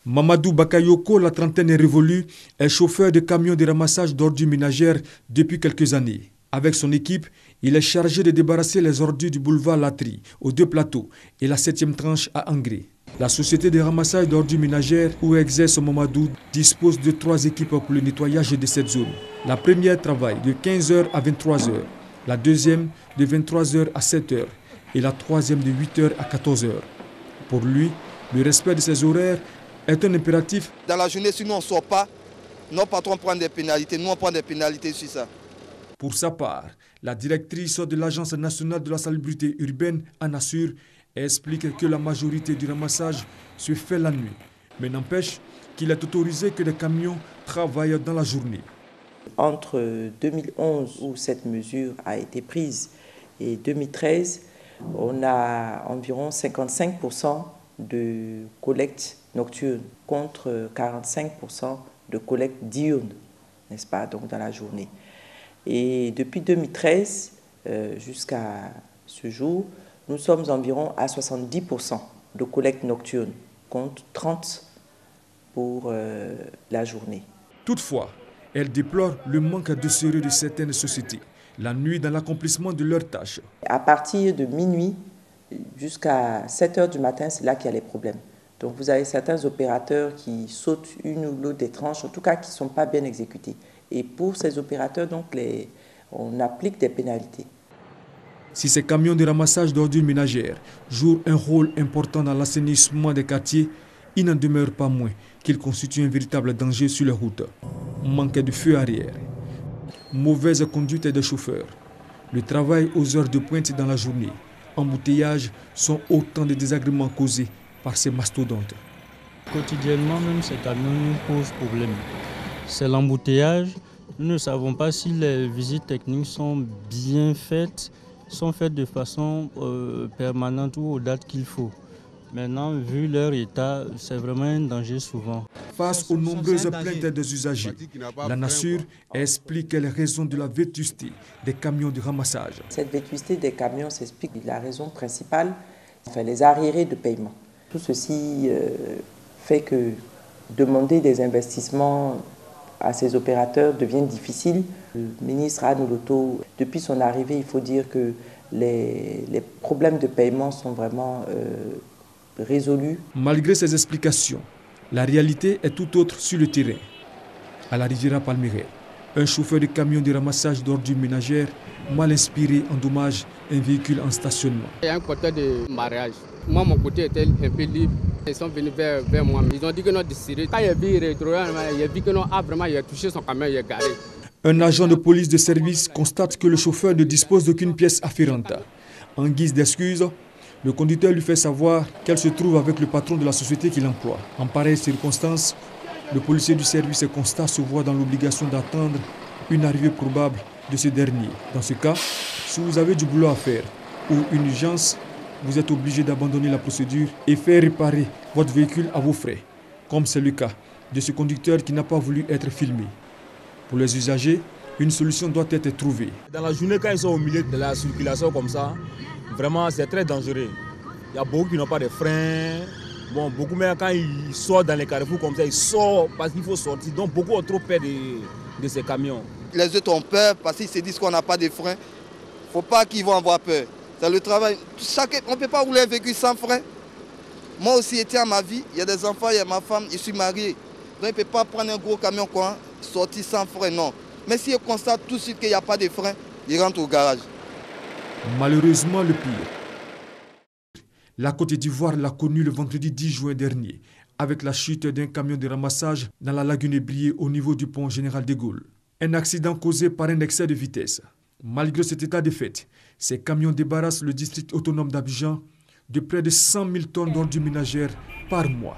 Mamadou Bakayoko, la trentaine est révolue, est chauffeur de camion de ramassage d'ordures ménagères depuis quelques années. Avec son équipe, il est chargé de débarrasser les ordures du boulevard Latry, aux deux plateaux, et la 7e tranche à Angré. La société de ramassage d'ordures ménagères où exerce Mamadou dispose de 3 équipes pour le nettoyage de cette zone. La première travaille de 15h à 23h, la deuxième de 23h à 7h et la troisième de 8h à 14h. Pour lui, le respect de ces horaires est un impératif. Dans la journée, si nous on ne sort pas, nos patrons prennent des pénalités, nous on prend des pénalités sur ça. Pour sa part, la directrice de l'Agence nationale de la salubrité urbaine, Anna Sur, explique que la majorité du ramassage se fait la nuit, mais n'empêche qu'il est autorisé que les camions travaillent dans la journée. Entre 2011, où cette mesure a été prise, et 2013, on a environ 55% de collecte nocturne contre 45% de collecte diurne, n'est-ce pas, donc dans la journée. Et depuis 2013 jusqu'à ce jour, nous sommes environ à 70% de collecte nocturne contre 30% pour la journée. Toutefois, elle déplore le manque de sérieux de certaines sociétés, la nuit dans l'accomplissement de leurs tâches. À partir de minuit jusqu'à 7h du matin, c'est là qu'il y a les problèmes. Donc vous avez certains opérateurs qui sautent une ou l'autre des tranches, en tout cas qui ne sont pas bien exécutés. Et pour ces opérateurs, donc, on applique des pénalités. Si ces camions de ramassage d'ordures ménagères jouent un rôle important dans l'assainissement des quartiers, il n'en demeure pas moins qu'ils constituent un véritable danger sur les routes. Manque de feu arrière, mauvaise conduite des chauffeurs, le travail aux heures de pointe dans la journée, embouteillage sont autant de désagréments causés par ces mastodontes. Quotidiennement, même ces camions nous posent problème. C'est l'embouteillage. Nous ne savons pas si les visites techniques sont bien faites, sont faites de façon permanente ou aux dates qu'il faut. Maintenant, vu leur état, c'est vraiment un danger souvent. Face aux nombreuses plaintes des usagers, la Nature explique les raisons de la vétusté des camions de ramassage. Cette vétusté des camions s'explique la raison principale, enfin les arriérés de paiement. Tout ceci fait que demander des investissements à ces opérateurs devient difficile. Le ministre Anne Oloto, depuis son arrivée, il faut dire que les problèmes de paiement sont vraiment résolus. Malgré ces explications, la réalité est tout autre sur le terrain. À la Riviera Palmeraie, un chauffeur de camion de ramassage d'ordures ménagères mal inspiré endommage un véhicule en stationnement. Il y a un côté de mariage. Moi, mon côté était un peu libre. Ils sont venus vers moi. Ils ont dit que non, décidé. Quand il a vu il a vu que non, vraiment, il a touché son camion, il est garé. Un agent de police de service constate que le chauffeur ne dispose d'aucune pièce afférente. En guise d'excuse, le conducteur lui fait savoir qu'elle se trouve avec le patron de la société qu'il emploie. En pareille circonstance, le policier du service constat se voit dans l'obligation d'attendre une arrivée probable de ce dernier. Dans ce cas, si vous avez du boulot à faire ou une urgence, vous êtes obligé d'abandonner la procédure et faire réparer votre véhicule à vos frais, comme c'est le cas de ce conducteur qui n'a pas voulu être filmé. Pour les usagers, une solution doit être trouvée. Dans la journée, quand ils sont au milieu de la circulation comme ça, vraiment c'est très dangereux. Il y a beaucoup qui n'ont pas de freins. Bon, beaucoup même quand ils sortent dans les carrefours comme ça, ils sortent parce qu'il faut sortir. Donc beaucoup ont trop peur de ces camions. Les autres ont peur parce qu'ils se disent qu'on n'a pas de freins. Il ne faut pas qu'ils vont avoir peur. C'est le travail. On ne peut pas rouler un véhicule sans frein. Moi aussi, j'étais à ma vie. Il y a des enfants, il y a ma femme, je suis marié. Donc il ne peut pas prendre un gros camion, quoi, sortir sans frein, non. Mais si il constate tout de suite qu'il n'y a pas de frein, il rentre au garage. Malheureusement, le pire. La Côte d'Ivoire l'a connu le vendredi 10 juin dernier, avec la chute d'un camion de ramassage dans la lagune Brié au niveau du pont Général de Gaulle. Un accident causé par un excès de vitesse. Malgré cet état de fait, ces camions débarrassent le district autonome d'Abidjan de près de 100 000 tonnes d'ordures ménagères par mois.